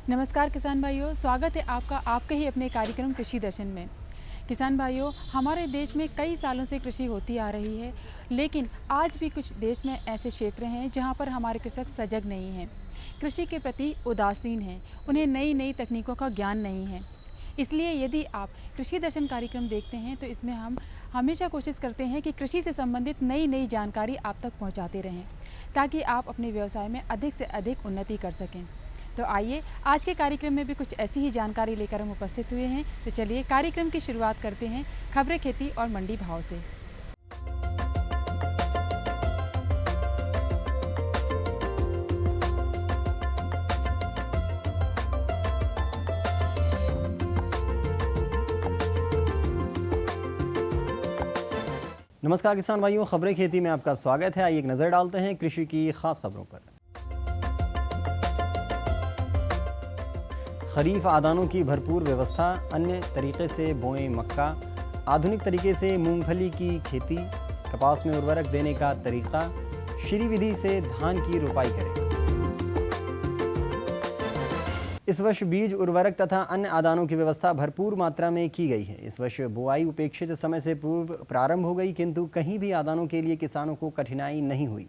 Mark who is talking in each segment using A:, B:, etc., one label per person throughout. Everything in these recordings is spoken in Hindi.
A: नमस्कार किसान भाइयों, स्वागत है आपका आपके ही अपने कार्यक्रम कृषि दर्शन में। किसान भाइयों, हमारे देश में कई सालों से कृषि होती आ रही है, लेकिन आज भी कुछ देश में ऐसे क्षेत्र हैं जहां पर हमारे कृषक सजग नहीं हैं, कृषि के प्रति उदासीन हैं, उन्हें नई नई तकनीकों का ज्ञान नहीं है। इसलिए यदि आप कृषि दर्शन कार्यक्रम देखते हैं तो इसमें हम हमेशा कोशिश करते हैं कि कृषि से संबंधित नई नई जानकारी आप तक पहुंचाते रहें, ताकि आप अपने व्यवसाय में अधिक से अधिक उन्नति कर सकें। तो आइए, आज के कार्यक्रम में भी कुछ ऐसी ही जानकारी लेकर हम उपस्थित हुए हैं। तो चलिए कार्यक्रम की शुरुआत करते हैं खबरें खेती और मंडी भाव से।
B: नमस्कार किसान भाइयों, खबरें खेती में आपका स्वागत है। आइए एक नज़र डालते हैं कृषि की खास खबरों पर। खरीफ आदानों की भरपूर व्यवस्था, अन्य तरीके से बोएं मक्का, आधुनिक तरीके से मूंगफली की खेती, कपास में उर्वरक देने का तरीका, श्री विधि से धान की रोपाई करें। इस वर्ष बीज, उर्वरक तथा अन्य आदानों की व्यवस्था भरपूर मात्रा में की गई है। इस वर्ष बुआई उपेक्षित समय से पूर्व प्रारंभ हो गई, किंतु कहीं भी आदानों के लिए किसानों को कठिनाई नहीं हुई।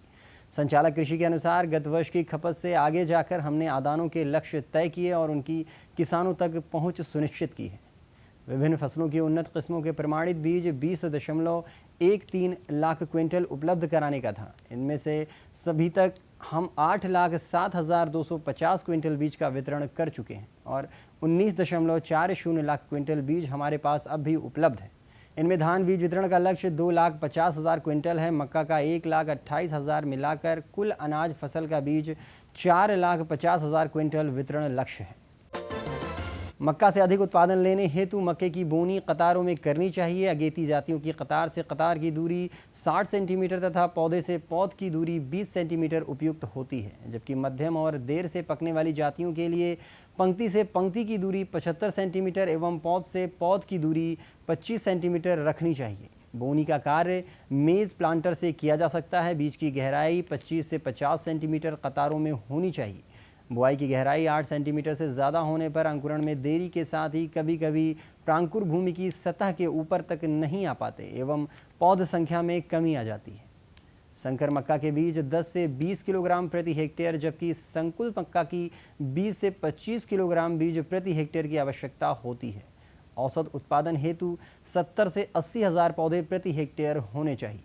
B: संचालक कृषि के अनुसार गत वर्ष की खपत से आगे जाकर हमने आदानों के लक्ष्य तय किए और उनकी किसानों तक पहुंच सुनिश्चित की है। विभिन्न फसलों की उन्नत किस्मों के प्रमाणित बीज 20.13 लाख क्विंटल उपलब्ध कराने का था। इनमें से सभी तक हम 8,07,250 क्विंटल बीज का वितरण कर चुके हैं और 19.40 लाख क्विंटल बीज हमारे पास अब भी उपलब्ध है। इनमें धान बीज वितरण का लक्ष्य 2,50,000 क्विंटल है। मक्का का 1,28,000 मिलाकर कुल अनाज फसल का बीज 4,50,000 क्विंटल वितरण लक्ष्य है। मक्का से अधिक उत्पादन लेने हेतु मक्के की बोनी कतारों में करनी चाहिए। अगेती जातियों की कतार से कतार की दूरी 60 सेंटीमीटर तथा पौधे से पौध की दूरी 20 सेंटीमीटर उपयुक्त होती है, जबकि मध्यम और देर से पकने वाली जातियों के लिए पंक्ति से पंक्ति की दूरी 75 सेंटीमीटर एवं पौध से पौध की दूरी 25 सेंटीमीटर रखनी चाहिए। बोनी का कार्य मेज प्लांटर से किया जा सकता है। बीज की गहराई 25 से 50 सेंटीमीटर कतारों में होनी चाहिए। बुआई की गहराई 8 सेंटीमीटर से ज़्यादा होने पर अंकुरण में देरी के साथ ही कभी कभी प्रांकुर भूमि की सतह के ऊपर तक नहीं आ पाते एवं पौध संख्या में कमी आ जाती है। संकर मक्का के बीज 10 से 20 किलोग्राम प्रति हेक्टेयर, जबकि संकुल मक्का की 20 से 25 किलोग्राम बीज प्रति हेक्टेयर की आवश्यकता होती है। औसत उत्पादन हेतु 70 से 80 हज़ार पौधे प्रति हेक्टेयर होने चाहिए।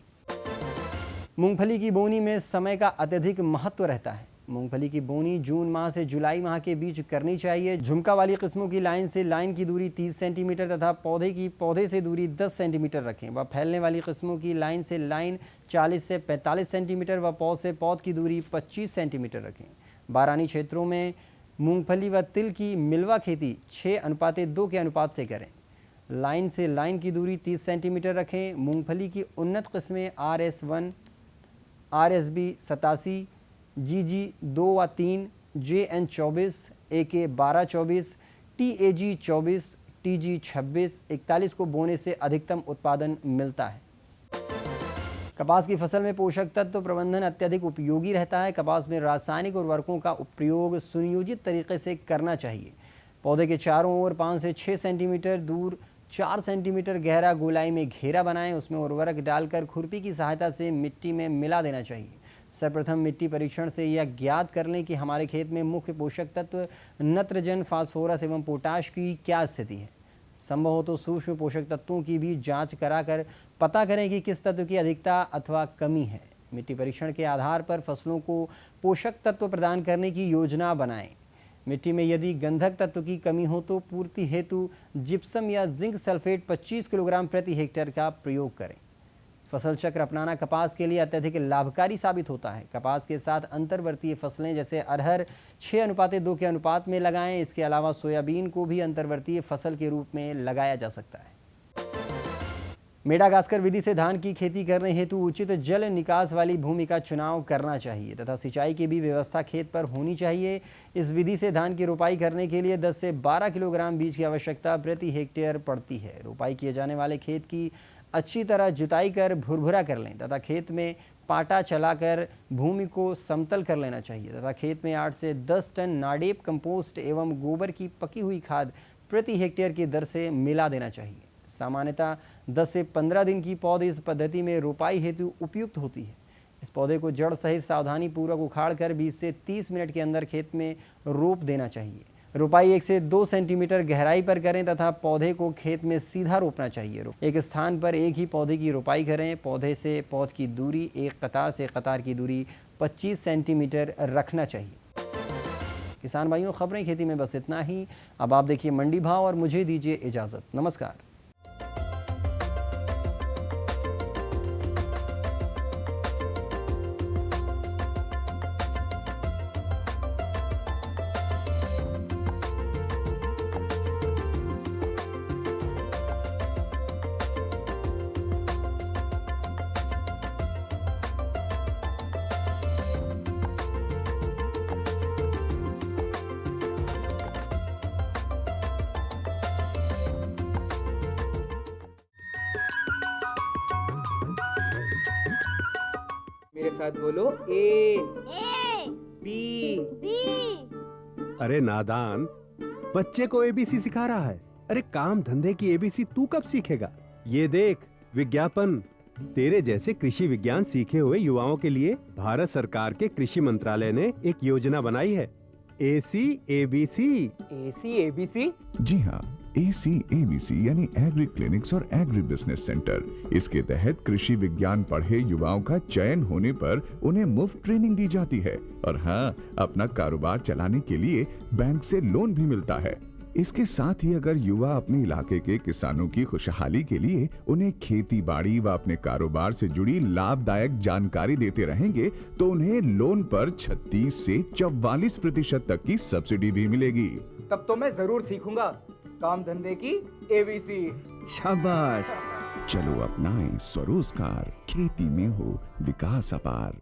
B: मूंगफली की बोनी में समय का अत्यधिक महत्व रहता है। मूंगफली की बोनी जून माह से जुलाई माह के बीच करनी चाहिए। झुमका वाली किस्मों की लाइन से लाइन की दूरी 30 सेंटीमीटर तथा पौधे से दूरी 10 सेंटीमीटर रखें। व फैलने वाली किस्मों की लाइन से लाइन 40 से 45 सेंटीमीटर व पौध से पौध की दूरी 25 सेंटीमीटर रखें। बारानी क्षेत्रों में मूंगफली व तिल की मिलवा खेती 6:2 के अनुपात से करें। लाइन से लाइन की दूरी 30 सेंटीमीटर रखें। मूंगफली की उन्नत किस्में RS1, RSB 87, GG 2 व 3, JN 24, AK 12-24, TAG 24, TG 26, 41 को बोने से अधिकतम उत्पादन मिलता है। कपास की फसल में पोषक तत्व प्रबंधन अत्यधिक उपयोगी रहता है। कपास में रासायनिक उर्वरकों का प्रयोग सुनियोजित तरीके से करना चाहिए। पौधे के चारों ओर 5 से 6 सेंटीमीटर दूर 4 सेंटीमीटर गहरा गोलाई में घेरा बनाएं। उसमें उर्वरक डालकर खुरपी की सहायता से मिट्टी में मिला देना चाहिए। सर्वप्रथम मिट्टी परीक्षण से यह ज्ञात कर लें कि हमारे खेत में मुख्य पोषक तत्व नत्रजन, फास्फोरस एवं पोटाश की क्या स्थिति है। संभव हो तो सूक्ष्म पोषक तत्वों की भी जांच कराकर पता करें कि किस तत्व की अधिकता अथवा कमी है। मिट्टी परीक्षण के आधार पर फसलों को पोषक तत्व प्रदान करने की योजना बनाएं। मिट्टी में यदि गंधक तत्व की कमी हो तो पूर्ति हेतु जिप्सम या जिंक सल्फेट 25 किलोग्राम प्रति हेक्टेयर का प्रयोग करें। फसल चक्र अपनाना कपास के लिए अत्यधिक लाभकारी साबित होता है। कपास के साथ अंतर्वर्तीय फसलें जैसे अरहर 6:2 के अनुपात में लगाएं। इसके अलावा सोयाबीन को भी अंतर्वर्तीय फसल के रूप में लगाया जा सकता है। मेडागास्कर विधि से धान की खेती करने हेतु उचित जल निकास वाली भूमि का चुनाव करना चाहिए तथा सिंचाई की भी व्यवस्था खेत पर होनी चाहिए। इस विधि से धान की रोपाई करने के लिए 10 से 12 किलोग्राम बीज की आवश्यकता प्रति हेक्टेयर पड़ती है। रोपाई किए जाने वाले खेत की अच्छी तरह जुताई कर भुरभुरा कर लें तथा खेत में पाटा चलाकर भूमि को समतल कर लेना चाहिए तथा खेत में 8 से 10 टन नाडेप कंपोस्ट एवं गोबर की पकी हुई खाद प्रति हेक्टेयर की दर से मिला देना चाहिए। सामान्यतः 10 से 15 दिन की पौध इस पद्धति में रोपाई हेतु उपयुक्त होती है। इस पौधे को जड़ सहित सावधानी पूर्वक उखाड़कर 20 से 30 मिनट के अंदर खेत में रोप देना चाहिए। रोपाई 1 से 2 सेंटीमीटर गहराई पर करें तथा पौधे को खेत में सीधा रोपना चाहिए। एक स्थान पर एक ही पौधे की रोपाई करें। पौधे से पौध की दूरी, एक कतार से कतार की दूरी 25 सेंटीमीटर रखना चाहिए। किसान भाइयों, खबरें खेती में बस इतना ही। अब आप देखिए मंडी भाव और मुझे दीजिए इजाजत। नमस्कार।
C: मेरे साथ बोलो ए
D: ए
C: बी।
D: बी
E: अरे नादान, बच्चे को एबीसी सिखा रहा है। अरे काम धंधे की एबीसी तू कब सीखेगा? ये देख विज्ञापन। तेरे जैसे कृषि विज्ञान सीखे हुए युवाओं के लिए भारत सरकार के कृषि मंत्रालय ने एक योजना बनाई है, ACABC।
C: ACABC?
F: जी हाँ, ACABC यानी एग्री क्लिनिक्स और एग्री बिजनेस सेंटर। इसके तहत कृषि विज्ञान पढ़े युवाओं का चयन होने पर उन्हें मुफ्त ट्रेनिंग दी जाती है और हाँ, अपना कारोबार चलाने के लिए बैंक से लोन भी मिलता है। इसके साथ ही अगर युवा अपने इलाके के किसानों की खुशहाली के लिए उन्हें खेती बाड़ी व अपने कारोबार से जुड़ी लाभदायक जानकारी देते रहेंगे तो उन्हें लोन पर 36 से 44% तक की सब्सिडी भी मिलेगी।
C: तब तो मैं जरूर सीखूंगा काम धंधे की ABC।
E: शाबाश।
F: चलो अपनाएं स्वरोजगार, खेती में हो विकास अपार।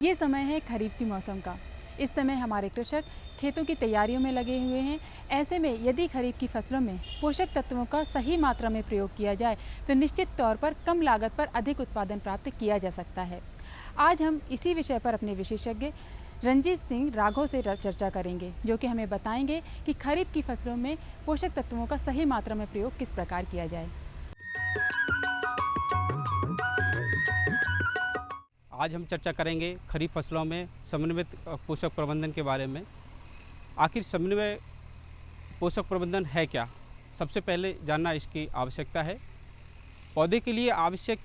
A: ये समय है खरीफ की मौसम का। इस समय हमारे कृषक खेतों की तैयारियों में लगे हुए हैं। ऐसे में यदि खरीफ की फसलों में पोषक तत्वों का सही मात्रा में प्रयोग किया जाए तो निश्चित तौर पर कम लागत पर अधिक उत्पादन प्राप्त किया जा सकता है। आज हम इसी विषय पर अपने विशेषज्ञ रंजीत सिंह राघव से चर्चा करेंगे, जो कि हमें बताएंगे कि खरीफ की फसलों में पोषक तत्वों का सही मात्रा में प्रयोग किस प्रकार किया जाए।
G: आज हम चर्चा करेंगे खरीफ फसलों में समन्वित पोषक प्रबंधन के बारे में। आखिर समन्वय पोषक प्रबंधन है क्या? सबसे पहले जानना इसकी आवश्यकता है। पौधे के लिए आवश्यक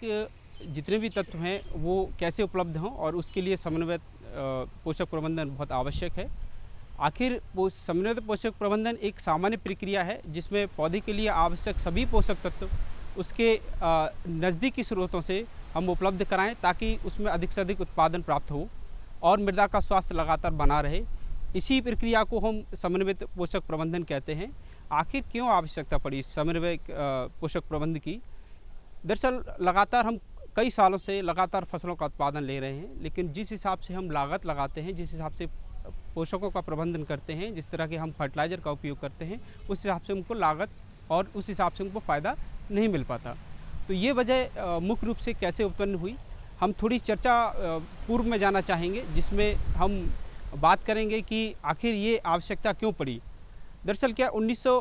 G: जितने भी तत्व हैं वो कैसे उपलब्ध हों और उसके लिए समन्वित पोषक प्रबंधन बहुत आवश्यक है। आखिर समन्वित पोषक प्रबंधन एक सामान्य प्रक्रिया है जिसमें पौधे के लिए आवश्यक सभी पोषक तत्व उसके नज़दीकी स्रोतों से हम उपलब्ध कराएं ताकि उसमें अधिक से अधिक उत्पादन प्राप्त हो और मृदा का स्वास्थ्य लगातार बना रहे। इसी प्रक्रिया को हम समन्वित पोषक प्रबंधन कहते हैं। आखिर क्यों आवश्यकता पड़ी समन्वय पोषक प्रबंधन की? दरअसल लगातार हम कई सालों से लगातार फसलों का उत्पादन ले रहे हैं, लेकिन जिस हिसाब से हम लागत लगाते हैं, जिस हिसाब से पोषकों का प्रबंधन करते हैं, जिस तरह के हम फर्टिलाइज़र का उपयोग करते हैं, उस हिसाब से हमको लागत और उस हिसाब से हमको फ़ायदा नहीं मिल पाता। तो ये वजह मुख्य रूप से कैसे उत्पन्न हुई, हम थोड़ी चर्चा पूर्व में जाना चाहेंगे, जिसमें हम बात करेंगे कि आखिर ये आवश्यकता क्यों पड़ी। दरअसल क्या 1900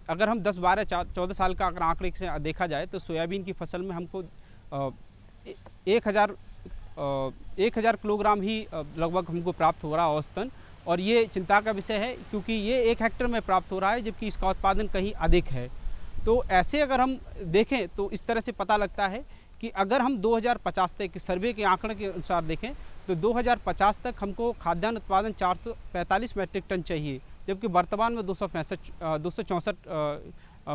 G: अगर हम 10, 12, 14 साल का अगर आंकड़े से देखा जाए तो सोयाबीन की फसल में हमको 1000 किलोग्राम ही लगभग हमको प्राप्त हो रहा है औसतन, और ये चिंता का विषय है क्योंकि ये 1 हेक्टेयर में प्राप्त हो रहा है जबकि इसका उत्पादन कहीं अधिक है। तो ऐसे अगर हम देखें तो इस तरह से पता लगता है कि अगर हम 2050 तक सर्वे के आंकड़े के अनुसार देखें तो 2050 तक हमको खाद्यान्न उत्पादन 445 मैट्रिक टन चाहिए, जबकि वर्तमान में 264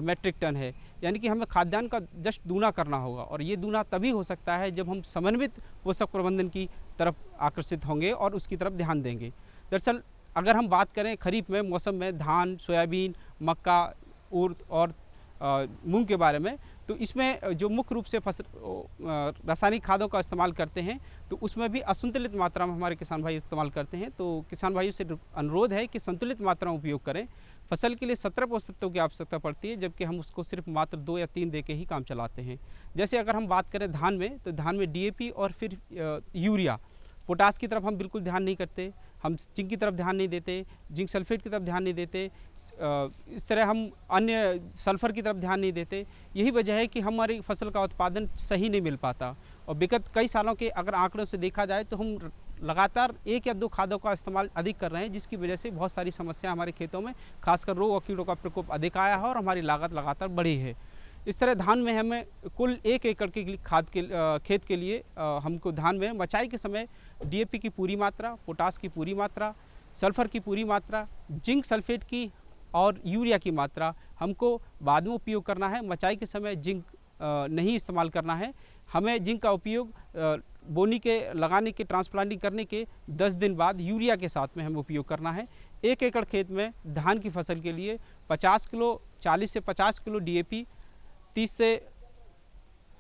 G: मैट्रिक टन है। यानी कि हमें खाद्यान्न का जस्ट दूना करना होगा, और ये दूना तभी हो सकता है जब हम समन्वित पोषक प्रबंधन की तरफ आकर्षित होंगे और उसकी तरफ ध्यान देंगे। दरअसल अगर हम बात करें खरीफ में मौसम में धान, सोयाबीन, मक्का, उर्द और मूंग के बारे में, तो इसमें जो मुख्य रूप से रासायनिक खादों का इस्तेमाल करते हैं तो उसमें भी असंतुलित मात्रा में हमारे किसान भाई इस्तेमाल करते हैं। तो किसान भाइयों से अनुरोध है कि संतुलित मात्रा में उपयोग करें। फसल के लिए 17 पोषक तत्वों की आवश्यकता पड़ती है, जबकि हम उसको सिर्फ मात्र 2 या 3 दे के ही काम चलाते हैं। जैसे अगर हम बात करें धान में, तो धान में डीएपी और फिर यूरिया, पोटास की तरफ हम बिल्कुल ध्यान नहीं करते, हम जिंक की तरफ ध्यान नहीं देते, जिंक सल्फेट की तरफ ध्यान नहीं देते, इस तरह हम अन्य सल्फ़र की तरफ ध्यान नहीं देते। यही वजह है कि हमारी फसल का उत्पादन सही नहीं मिल पाता। और विगत कई सालों के अगर आंकड़ों से देखा जाए तो हम लगातार 1 या 2 खादों का इस्तेमाल अधिक कर रहे हैं, जिसकी वजह से बहुत सारी समस्या हमारे खेतों में, खासकर रोग और कीड़ों का प्रकोप अधिक आया है और हमारी लागत लगातार बढ़ी है। इस तरह धान में हमें कुल 1 एकड़ के खाद के खेत के लिए हमको धान में मचाई के समय डीएपी की पूरी मात्रा, पोटास की पूरी मात्रा, सल्फ़र की पूरी मात्रा, जिंक सल्फेट की और यूरिया की मात्रा हमको बाद में उपयोग करना है। मचाई के समय जिंक नहीं इस्तेमाल करना है। हमें जिंक का उपयोग बोनी के लगाने के, ट्रांसप्लांटिंग करने के 10 दिन बाद यूरिया के साथ में हमें उपयोग करना है। 1 एकड़ खेत में धान की फसल के लिए 40 से 50 किलो डीएपी, 30 से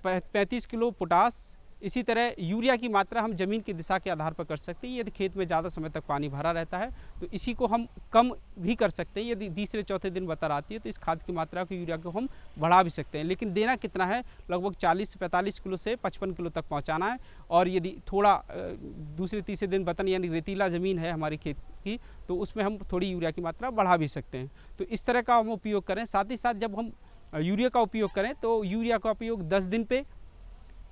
G: 35 किलो पोटास, इसी तरह यूरिया की मात्रा हम ज़मीन की दिशा के आधार पर कर सकते हैं। यदि खेत में ज़्यादा समय तक पानी भरा रहता है तो इसी को हम कम भी कर सकते हैं। यदि तीसरे चौथे दिन बतर आती है तो इस खाद की मात्रा को, यूरिया को हम बढ़ा भी सकते हैं। लेकिन देना कितना है, लगभग 40 से 45 किलो से 55 किलो तक पहुँचाना है। और यदि थोड़ा दूसरे तीसरे दिन बतन यानी रेतीला ज़मीन है हमारी खेत की, तो उसमें हम थोड़ी यूरिया की मात्रा बढ़ा भी सकते हैं। तो इस तरह का हम उपयोग करें। साथ ही साथ जब हम यूरिया का उपयोग करें तो यूरिया का उपयोग 10 दिन पे,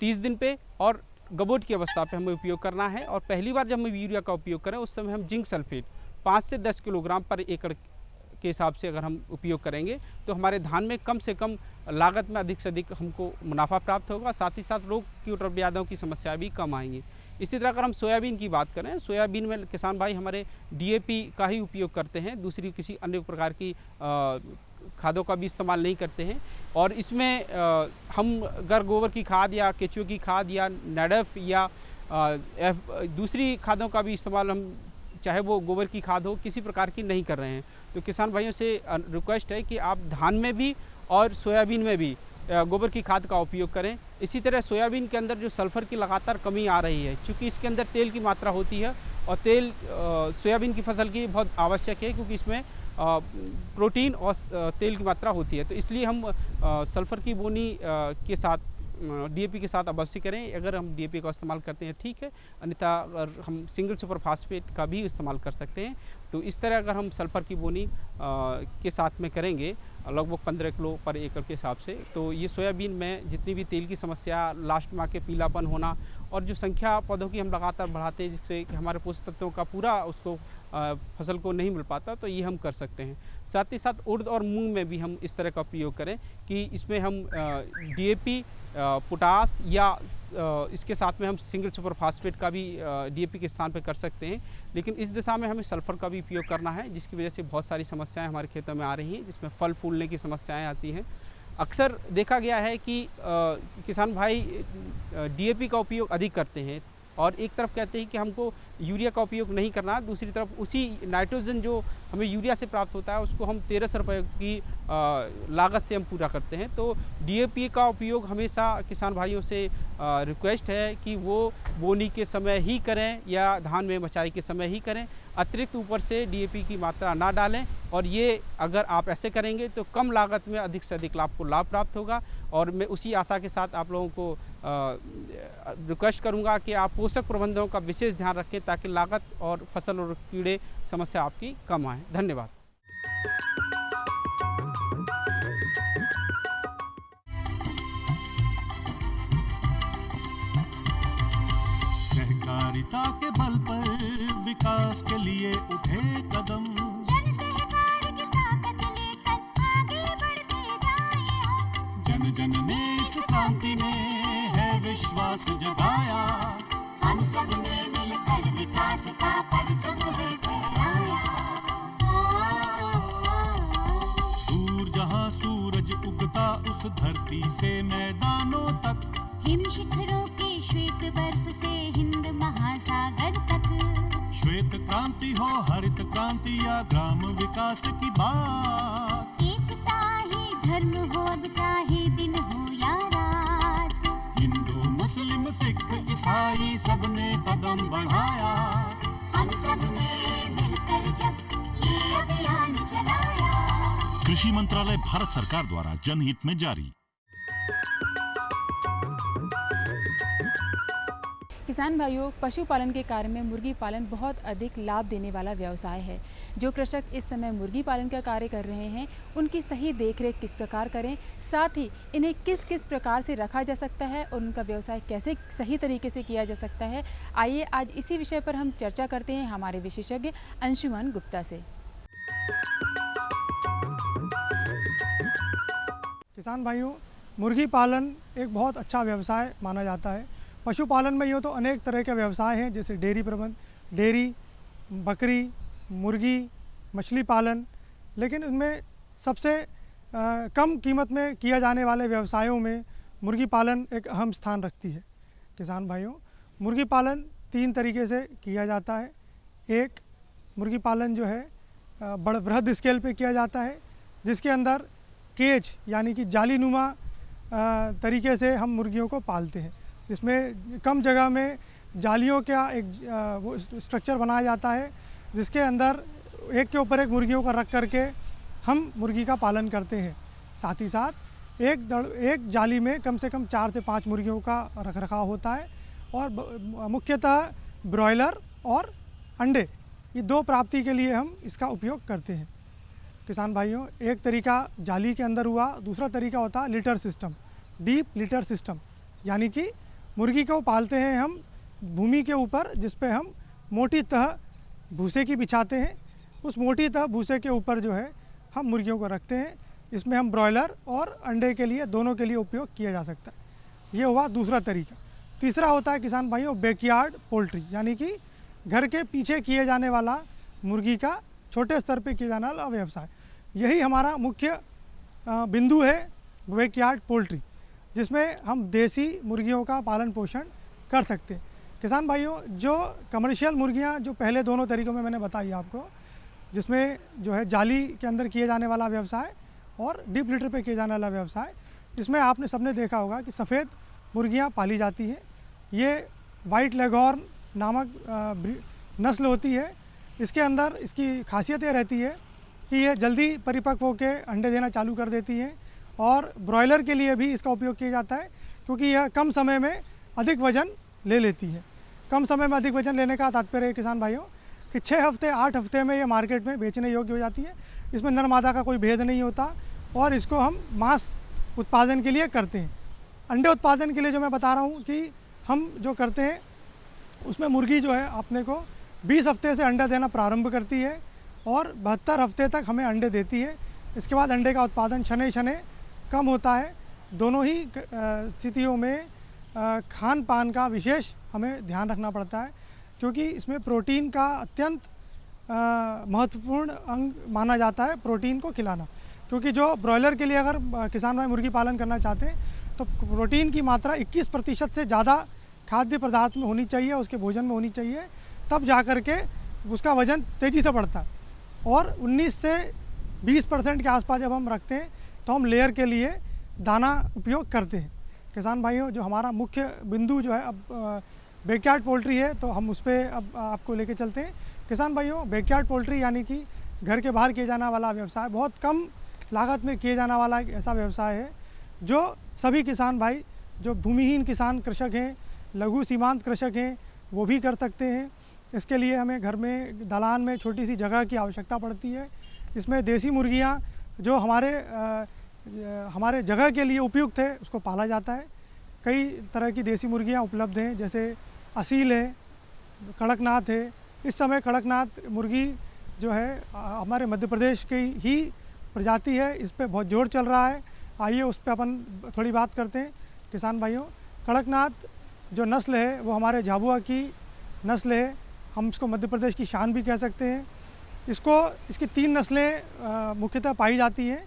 G: 30 दिन पे और गबोट की अवस्था पे हमें उपयोग करना है। और पहली बार जब हम यूरिया का उपयोग करें उस समय हम जिंक सल्फेट 5 से 10 किलोग्राम पर एकड़ के हिसाब से अगर हम उपयोग करेंगे तो हमारे धान में कम से कम लागत में अधिक से अधिक हमको मुनाफा प्राप्त होगा। साथ ही साथ रोग कीट और व्याधियों की समस्या भी कम आएंगी। इसी तरह अगर हम सोयाबीन की बात करें, सोयाबीन में किसान भाई हमारे डीएपी का ही उपयोग करते हैं, दूसरी किसी अन्य प्रकार की खादों का भी इस्तेमाल नहीं करते हैं। और इसमें हम अगर गोबर की खाद या केचुए की खाद या नेडफ या दूसरी खादों का भी इस्तेमाल, हम चाहे वो गोबर की खाद हो, किसी प्रकार की नहीं कर रहे हैं। तो किसान भाइयों से रिक्वेस्ट है कि आप धान में भी और सोयाबीन में भी गोबर की खाद का उपयोग करें। इसी तरह सोयाबीन के अंदर जो सल्फ़र की लगातार कमी आ रही है, चूँकि इसके अंदर तेल की मात्रा होती है और तेल सोयाबीन की फसल की बहुत आवश्यक है, क्योंकि इसमें प्रोटीन और तेल की मात्रा होती है। तो इसलिए हम सल्फ़र की बोनी के साथ डीएपी के साथ अवश्य करें। अगर हम डीएपी का इस्तेमाल करते हैं ठीक है, अन्यथा अगर हम सिंगल सुपर फास्फेट का भी इस्तेमाल कर सकते हैं। तो इस तरह अगर हम सल्फ़र की बोनी के साथ में करेंगे लगभग 15 किलो पर एकड़ के हिसाब से, तो ये सोयाबीन में जितनी भी तेल की समस्या, लास्ट में आके पीलापन होना और जो संख्या पौधों की हम लगातार बढ़ाते हैं जिससे कि हमारे पोषक तत्वों का पूरा उसको फसल को नहीं मिल पाता, तो ये हम कर सकते हैं। साथ ही साथ उड़द और मूंग में भी हम इस तरह का उपयोग करें कि इसमें हम डीएपी, पोटास या इसके साथ में हम सिंगल सुपर फास्फेट का भी डीएपी के स्थान पर कर सकते हैं। लेकिन इस दिशा में हमें सल्फ़र का भी उपयोग करना है, जिसकी वजह से बहुत सारी समस्याएं हमारे खेतों में आ रही हैं, जिसमें फल फूलने की समस्याएं आती हैं। अक्सर देखा गया है कि किसान भाई डीएपी का उपयोग अधिक करते हैं और एक तरफ कहते हैं कि हमको यूरिया का उपयोग नहीं करना, दूसरी तरफ उसी नाइट्रोजन जो हमें यूरिया से प्राप्त होता है उसको हम 1300 रुपये की लागत से हम पूरा करते हैं। तो डीएपी का उपयोग हमेशा किसान भाइयों से रिक्वेस्ट है कि वो बोनी के समय ही करें या धान में मचाई के समय ही करें, अतिरिक्त ऊपर से डीएपी की मात्रा ना डालें। और ये अगर आप ऐसे करेंगे तो कम लागत में अधिक से अधिक आपको लाभ प्राप्त होगा। और मैं उसी आशा के साथ आप लोगों को रिक्वेस्ट करूंगा कि आप पोषक प्रबंधनों का विशेष ध्यान रखें ताकि लागत और फसल और कीड़े समस्या आपकी कम आए। धन्यवाद।
H: सहकारिता के बल पर विकास के लिए उठे कदम,
D: जन सहकार की ताकत लेकर आगे बढ़ते जाएं हम।
H: जन जन ने इस क्रांति में है विश्वास जगाया,
D: हम सब ने मिलकर विकास का परचम है फहराया।
H: दूर जहां सूरज उगता उस धरती से मैदानों तक,
D: हिम शिखरों की श्वेत बर्फ से हिंद महासागर तक,
H: श्वेत क्रांति हो हरित क्रांति या ग्राम विकास की बात,
D: एकता ही धर्म हो अब चाहे दिन हो या रात।
H: हिंदू मुस्लिम सिख ईसाई सबने कदम बढ़ाया,
D: हम सब ने मिलकर जब ये अभियान चलाया,
H: कृषि मंत्रालय भारत सरकार द्वारा जनहित में जारी।
A: किसान भाइयों, पशुपालन के कार्य में मुर्गी पालन बहुत अधिक लाभ देने वाला व्यवसाय है। जो कृषक इस समय मुर्गी पालन का कार्य कर रहे हैं, उनकी सही देखरेख किस प्रकार करें, साथ ही इन्हें किस किस प्रकार से रखा जा सकता है और उनका व्यवसाय कैसे सही तरीके से किया जा सकता है, आइए आज इसी विषय पर हम चर्चा करते हैं हमारे विशेषज्ञ अंशुमान गुप्ता से।
I: किसान भाइयों, मुर्गी पालन एक बहुत अच्छा व्यवसाय माना जाता है। पशुपालन में यूँ तो अनेक तरह के व्यवसाय हैं, जैसे डेयरी प्रबंध, डेयरी, बकरी, मुर्गी, मछली पालन, लेकिन उनमें सबसे कम कीमत में किया जाने वाले व्यवसायों में मुर्गी पालन एक अहम स्थान रखती है। किसान भाइयों, मुर्गी पालन 3 तरीके से किया जाता है। एक, मुर्गी पालन जो है बृहद स्केल पे किया जाता है, जिसके अंदर केज यानी कि जालीनुमा तरीके से हम मुर्गियों को पालते हैं, जिसमें कम जगह में जालियों का एक वो स्ट्रक्चर बनाया जाता है, जिसके अंदर एक के ऊपर एक मुर्गियों का रख करके हम मुर्गी का पालन करते हैं। साथ ही साथ एक जाली में कम से कम 4 से 5 मुर्गियों का रखरखाव होता है और मुख्यतः ब्रॉयलर और अंडे, ये 2 प्राप्ति के लिए हम इसका उपयोग करते हैं। किसान भाइयों, एक तरीका जाली के अंदर हुआ, दूसरा तरीका होता है litre system, deep litre system, यानी कि मुर्गी को पालते हैं हम भूमि के ऊपर, जिस पे हम मोटी तह भूसे की बिछाते हैं। उस मोटी तह भूसे के ऊपर जो है हम मुर्गियों को रखते हैं। इसमें हम ब्रॉयलर और अंडे के लिए, दोनों के लिए उपयोग किया जा सकता है। ये हुआ दूसरा तरीका। तीसरा होता है किसान भाइयों बैकयार्ड पोल्ट्री, यानी कि घर के पीछे किए जाने वाला मुर्गी का छोटे स्तर पे किया जाने वाला व्यवसाय। यही हमारा मुख्य बिंदु है, बैकयार्ड पोल्ट्री, जिसमें हम देसी मुर्गियों का पालन पोषण कर सकते हैं। किसान भाइयों, जो कमर्शियल मुर्गियां जो पहले दोनों तरीक़ों में मैंने बताई आपको, जिसमें जो है जाली के अंदर किए जाने वाला व्यवसाय और डीप लिटर पे किए जाने वाला व्यवसाय, इसमें आपने सबने देखा होगा कि सफ़ेद मुर्गियां पाली जाती हैं। ये वाइट लेगहॉर्न नामक नस्ल होती है। इसके अंदर इसकी खासियत ये रहती है कि ये जल्दी परिपक्व होकर अंडे देना चालू कर देती हैं और ब्रॉयलर के लिए भी इसका उपयोग किया जाता है, क्योंकि यह कम समय में अधिक वजन ले लेती है। कम समय में अधिक वजन लेने का तात्पर्य है किसान भाइयों कि 6 हफ्ते 8 हफ्ते में ये मार्केट में बेचने योग्य हो जाती है। इसमें नर मादा का कोई भेद नहीं होता और इसको हम मांस उत्पादन के लिए करते हैं। अंडे उत्पादन के लिए जो मैं बता रहा हूँ कि हम जो करते हैं, उसमें मुर्गी जो है अपने को 20 हफ्ते से अंडा देना प्रारंभ करती है और 72 हफ्ते तक हमें अंडे देती है। इसके बाद अंडे का उत्पादन शनै शनै कम होता है। दोनों ही स्थितियों में खान पान का विशेष हमें ध्यान रखना पड़ता है, क्योंकि इसमें प्रोटीन का अत्यंत महत्वपूर्ण अंग माना जाता है, प्रोटीन को खिलाना। क्योंकि जो ब्रॉयलर के लिए अगर किसान भाई मुर्गी पालन करना चाहते हैं, तो प्रोटीन की मात्रा 21% से ज़्यादा खाद्य पदार्थ में होनी चाहिए, उसके भोजन में होनी चाहिए, तब जा कर के उसका वज़न तेज़ी से बढ़ता है। और 19 से 20% के आसपास जब हम रखते हैं, तो हम लेयर के लिए दाना उपयोग करते हैं। किसान भाइयों, जो हमारा मुख्य बिंदु जो है अब बैकयार्ड पोल्ट्री है, तो हम उस पर अब आपको लेके चलते हैं। किसान भाइयों, बैकयार्ड पोल्ट्री यानी कि घर के बाहर किया जाने वाला व्यवसाय, बहुत कम लागत में किए जाने वाला एक ऐसा व्यवसाय है जो सभी किसान भाई, जो भूमिहीन किसान कृषक हैं, लघु सीमांत कृषक हैं, वो भी कर सकते हैं। इसके लिए हमें घर में दालान में छोटी सी जगह की आवश्यकता पड़ती है। इसमें देसी मुर्गियाँ जो हमारे जगह के लिए उपयुक्त है, उसको पाला जाता है। कई तरह की देसी मुर्गियाँ उपलब्ध हैं, जैसे असील है, कड़कनाथ है। इस समय कड़कनाथ मुर्गी जो है हमारे मध्य प्रदेश की ही प्रजाति है, इस पर बहुत जोर चल रहा है। आइए उस पर अपन थोड़ी बात करते हैं। किसान भाइयों, कड़कनाथ जो नस्ल है वो हमारे झाबुआ की नस्ल है। हम इसको मध्य प्रदेश की शान भी कह सकते हैं। इसकी 3 नस्लें मुख्यतः पाई जाती हैं,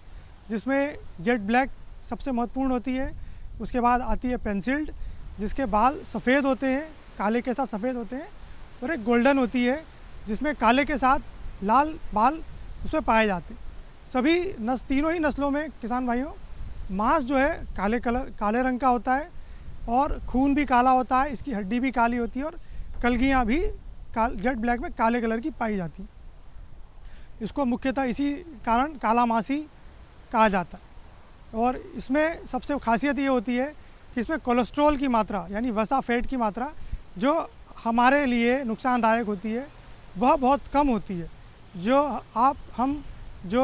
I: जिसमें जेट ब्लैक सबसे महत्वपूर्ण होती है। उसके बाद आती है पेंसिल्ड, जिसके बाल सफ़ेद होते हैं, काले के साथ सफ़ेद होते हैं, और एक गोल्डन होती है, जिसमें काले के साथ लाल बाल उसमें पाए जाते हैं। सभी तीनों ही नस्लों में किसान भाइयों मांस जो है काले रंग का होता है और खून भी काला होता है, इसकी हड्डी भी काली होती है और कलगियाँ भी जेट ब्लैक में काले कलर की पाई जाती हैं। इसको मुख्यतः इसी कारण काला मासी कहा जाता है। और इसमें सबसे खासियत ये होती है कि इसमें कोलेस्ट्रॉल की मात्रा यानी वसा फैट की मात्रा जो हमारे लिए नुकसानदायक होती है वह बहुत कम होती है। जो हम जो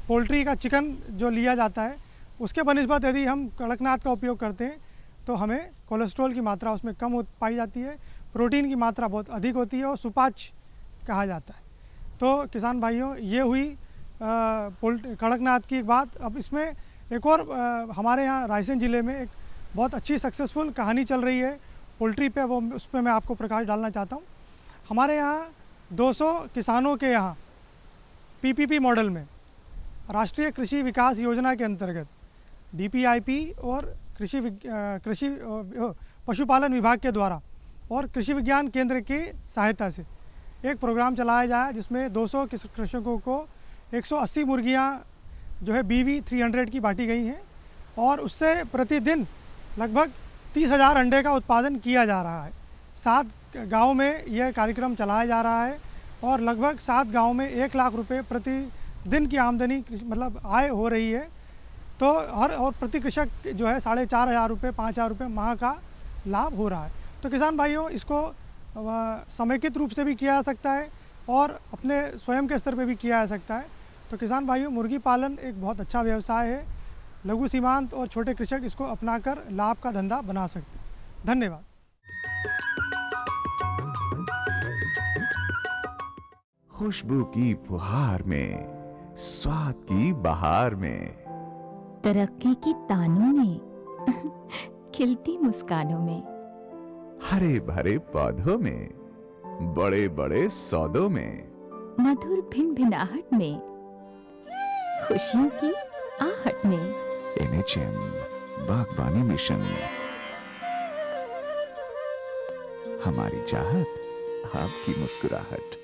I: पोल्ट्री का चिकन जो लिया जाता है उसके बनिस्बत यदि हम कड़कनाथ का उपयोग करते हैं तो हमें कोलेस्ट्रॉल की मात्रा उसमें कम पाई जाती है, प्रोटीन की मात्रा बहुत अधिक होती है और सुपाच्य कहा जाता है। तो किसान भाइयों, ये हुई कड़कनाथ की एक बात। अब इसमें एक और हमारे यहाँ रायसेन ज़िले में एक बहुत अच्छी सक्सेसफुल कहानी चल रही है पोल्ट्री पे, वो उस पर मैं आपको प्रकाश डालना चाहता हूँ। हमारे यहाँ 200 किसानों के यहाँ पीपीपी मॉडल में राष्ट्रीय कृषि विकास योजना के अंतर्गत डीपीआईपी और कृषि पशुपालन विभाग के द्वारा और कृषि विज्ञान केंद्र की सहायता से एक प्रोग्राम चलाया जाए जिसमें 200 कृषकों को 180 मुर्गियाँ जो है BV 300 की बांटी गई हैं और उससे प्रतिदिन लगभग 30,000 अंडे का उत्पादन किया जा रहा है। 7 गाँव में यह कार्यक्रम चलाया जा रहा है और लगभग 7 गाँव में 1 लाख रुपए प्रतिदिन की आमदनी मतलब आय हो रही है। तो और प्रति कृषक जो है 4,500 रुपये 5,000 रुपये माह का लाभ हो रहा है। तो किसान भाइयों, इसको समेकित रूप से भी किया जा सकता है और अपने स्वयं के स्तर पे भी किया जा सकता है। तो किसान भाइयों, मुर्गी पालन एक बहुत अच्छा व्यवसाय है। लघु सीमांत और छोटे कृषक इसको अपनाकर लाभ का धंधा बना सकते हैं। धन्यवाद।
F: खुशबू की फुहार में, स्वाद की बहार में,
J: तरक्की की तानों में, खिलती मुस्कानों में,
F: हरे भरे पौधों में, बड़े बड़े सौदों में,
J: मधुर भिनभिनाहट में, खुशियों की आहट में।
F: NHM बागवानी मिशन, हमारी चाहत, आपकी मुस्कुराहट।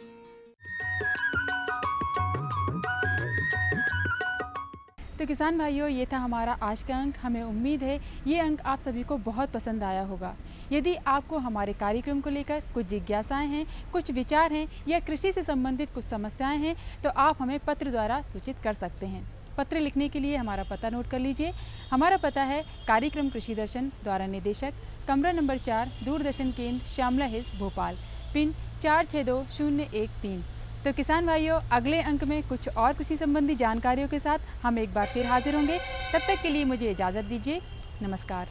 A: तो किसान भाइयों, ये था हमारा आज का अंक। हमें उम्मीद है ये अंक आप सभी को बहुत पसंद आया होगा। यदि आपको हमारे कार्यक्रम को लेकर कुछ जिज्ञासाएं हैं, कुछ विचार हैं या कृषि से संबंधित कुछ समस्याएं हैं तो आप हमें पत्र द्वारा सूचित कर सकते हैं। पत्र लिखने के लिए हमारा पता नोट कर लीजिए। हमारा पता है कार्यक्रम कृषि दर्शन द्वारा निदेशक, कमरा नंबर 4, दूरदर्शन केंद्र, श्यामला हिल्स, भोपाल, पिन 462013। तो किसान भाइयों, अगले अंक में कुछ और कृषि संबंधी जानकारियों के साथ हम एक बार फिर हाजिर होंगे। तब तक के लिए मुझे इजाज़त दीजिए। नमस्कार।